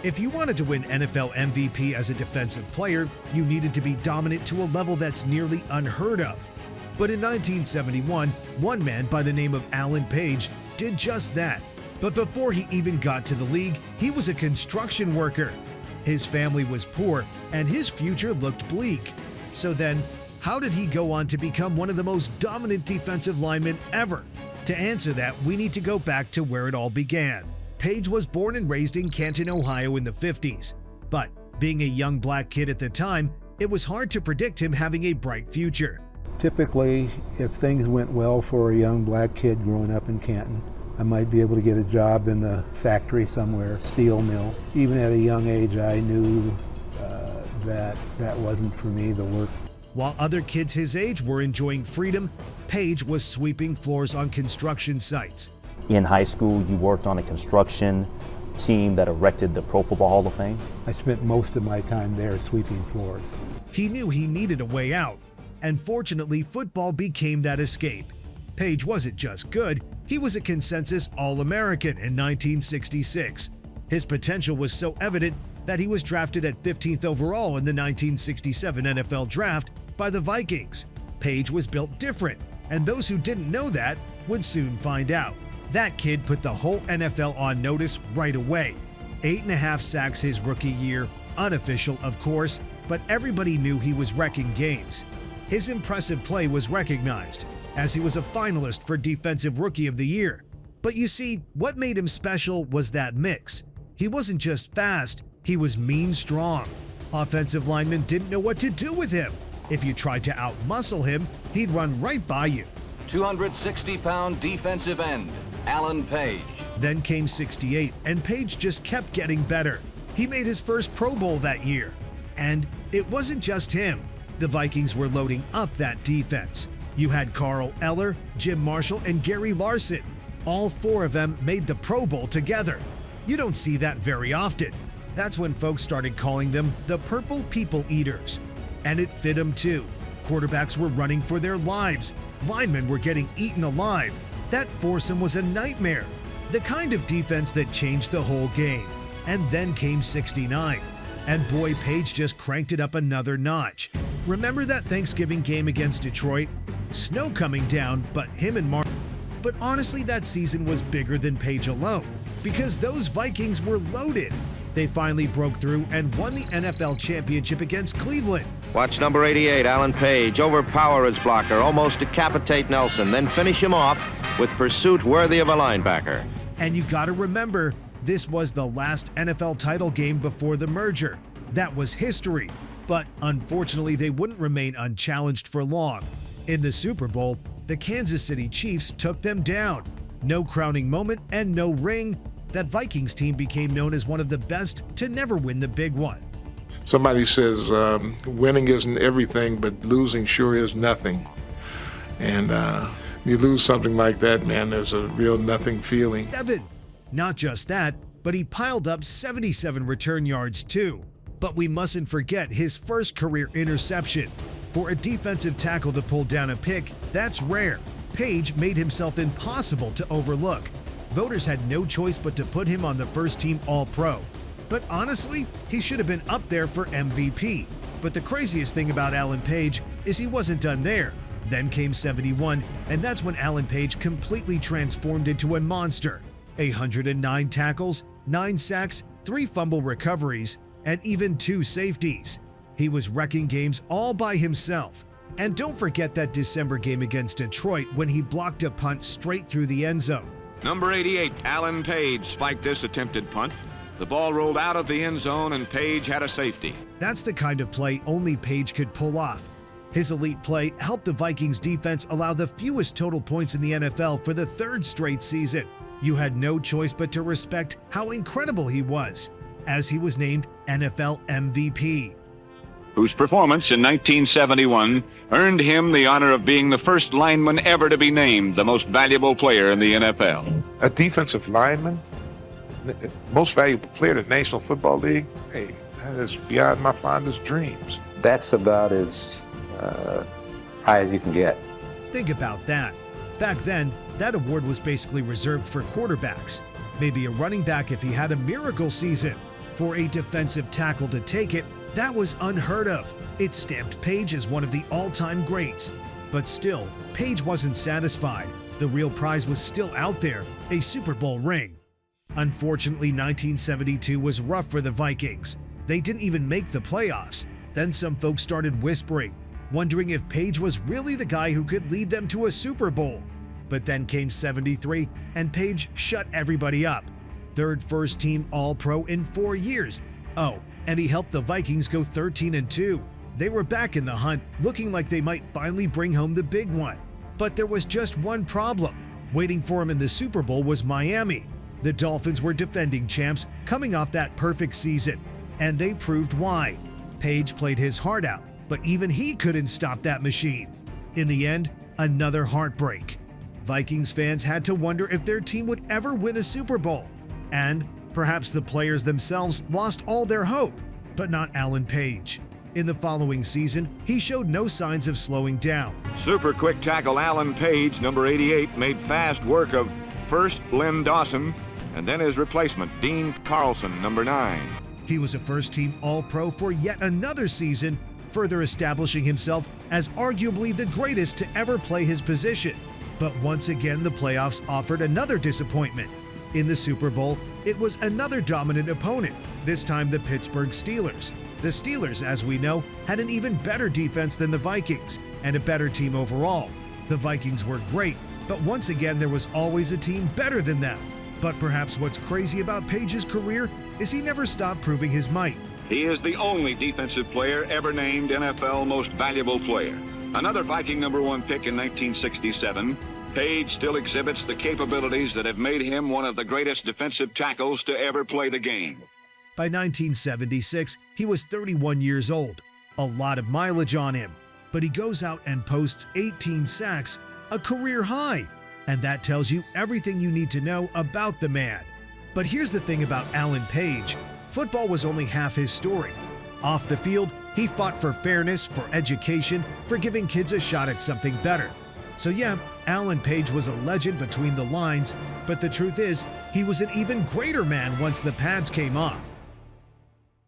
If you wanted to win NFL MVP as a defensive player, you needed to be dominant to a level that's nearly unheard of. But in 1971, one man by the name of Alan Page did just that. But before he even got to the league, he was a construction worker. His family was poor, and his future looked bleak. So then, how did he go on to become one of the most dominant defensive linemen ever? To answer that, we need to go back to where it all began. Page was born and raised in Canton, Ohio in the 50s. But being a young black kid at the time, it was hard to predict him having a bright future. Typically, if things went well for a young black kid growing up in Canton, I might be able to get a job in a factory somewhere, steel mill. Even at a young age, I knew that wasn't for me, the work. While other kids his age were enjoying freedom, Page was sweeping floors on construction sites. In high school, you worked on a construction team that erected the Pro Football Hall of Fame. I spent most of my time there sweeping floors. He knew he needed a way out, and fortunately, football became that escape. Page wasn't just good, he was a consensus All-American in 1966. His potential was so evident that he was drafted at 15th overall in the 1967 NFL Draft by the Vikings. Page was built different, and those who didn't know that would soon find out. That kid put the whole NFL on notice right away. 8.5 sacks his rookie year, unofficial of course, but everybody knew he was wrecking games. His impressive play was recognized, as he was a finalist for Defensive Rookie of the Year. But you see, what made him special was that mix. He wasn't just fast, he was mean strong. Offensive linemen didn't know what to do with him. If you tried to out-muscle him, he'd run right by you. 260-pound defensive end, Alan Page. Then came 68, and Page just kept getting better. He made his first Pro Bowl that year. And it wasn't just him. The Vikings were loading up that defense. You had Carl Eller, Jim Marshall, and Gary Larson. All four of them made the Pro Bowl together. You don't see that very often. That's when folks started calling them the Purple People Eaters. And it fit them too. Quarterbacks were running for their lives. Linemen were getting eaten alive. That foursome was a nightmare. The kind of defense that changed the whole game. And then came 69. And boy, Page just cranked it up another notch. Remember that Thanksgiving game against Detroit? Snow coming down, but him and Mark. But honestly, that season was bigger than Page alone, because those Vikings were loaded. They finally broke through and won the NFL championship against Cleveland. Watch number 88, Alan Page, overpower his blocker, almost decapitate Nelson, then finish him off with pursuit worthy of a linebacker. And you gotta remember, this was the last NFL title game before the merger. That was history. But unfortunately, they wouldn't remain unchallenged for long. In the Super Bowl, the Kansas City Chiefs took them down. No crowning moment and no ring. That Vikings team became known as one of the best to never win the big one. Somebody says winning isn't everything, but losing sure is nothing. And you lose something like that, man, there's a real nothing feeling. Not just that, but he piled up 77 return yards too. But we mustn't forget his first career interception. For a defensive tackle to pull down a pick, that's rare. Page made himself impossible to overlook. Voters had no choice but to put him on the first-team All-Pro. But honestly, he should have been up there for MVP. But the craziest thing about Alan Page is he wasn't done there. Then came 71, and that's when Alan Page completely transformed into a monster. 109 tackles, 9 sacks, 3 fumble recoveries, and even 2 safeties. He was wrecking games all by himself. And don't forget that December game against Detroit when he blocked a punt straight through the end zone. Number 88, Alan Page, spiked this attempted punt. The ball rolled out of the end zone and Page had a safety. That's the kind of play only Page could pull off. His elite play helped the Vikings defense allow the fewest total points in the NFL for the 3rd straight season. You had no choice but to respect how incredible he was, as he was named NFL MVP. Whose performance in 1971 earned him the honor of being the first lineman ever to be named the most valuable player in the NFL. A defensive lineman, most valuable player in the National Football League, hey, that is beyond my fondest dreams. That's about as high as you can get. Think about that. Back then, that award was basically reserved for quarterbacks. Maybe a running back if he had a miracle season. For a defensive tackle to take it, that was unheard of. It stamped Page as one of the all-time greats. But still, Page wasn't satisfied. The real prize was still out there, a Super Bowl ring. Unfortunately, 1972 was rough for the Vikings. They didn't even make the playoffs. Then some folks started whispering, wondering if Page was really the guy who could lead them to a Super Bowl. But then came 73, and Page shut everybody up. Third first-team All-Pro in 4 years. Oh, and he helped the Vikings go 13-2. They were back in the hunt, looking like they might finally bring home the big one. But there was just one problem. Waiting for him in the Super Bowl was Miami. The Dolphins were defending champs, coming off that perfect season. And they proved why. Page played his heart out, but even he couldn't stop that machine. In the end, another heartbreak. Vikings fans had to wonder if their team would ever win a Super Bowl. And perhaps the players themselves lost all their hope, but not Alan Page. In the following season, he showed no signs of slowing down. Super quick tackle Alan Page, number 88, made fast work of first Len Dawson and then his replacement, Dean Carlson, number 9. He was a first-team All-Pro for yet another season, further establishing himself as arguably the greatest to ever play his position. But once again, the playoffs offered another disappointment. In the Super Bowl, it was another dominant opponent, this time the Pittsburgh Steelers. The Steelers, as we know, had an even better defense than the Vikings and a better team overall. The Vikings were great, but once again there was always a team better than them. But perhaps what's crazy about Page's career is he never stopped proving his might. He is the only defensive player ever named NFL Most Valuable Player. Another Viking number 1 pick in 1967, Page still exhibits the capabilities that have made him one of the greatest defensive tackles to ever play the game. By 1976, he was 31 years old. A lot of mileage on him. But he goes out and posts 18 sacks, a career high. And that tells you everything you need to know about the man. But here's the thing about Alan Page. Football was only half his story. Off the field, he fought for fairness, for education, for giving kids a shot at something better. So yeah, Alan Page was a legend between the lines, but the truth is, he was an even greater man once the pads came off.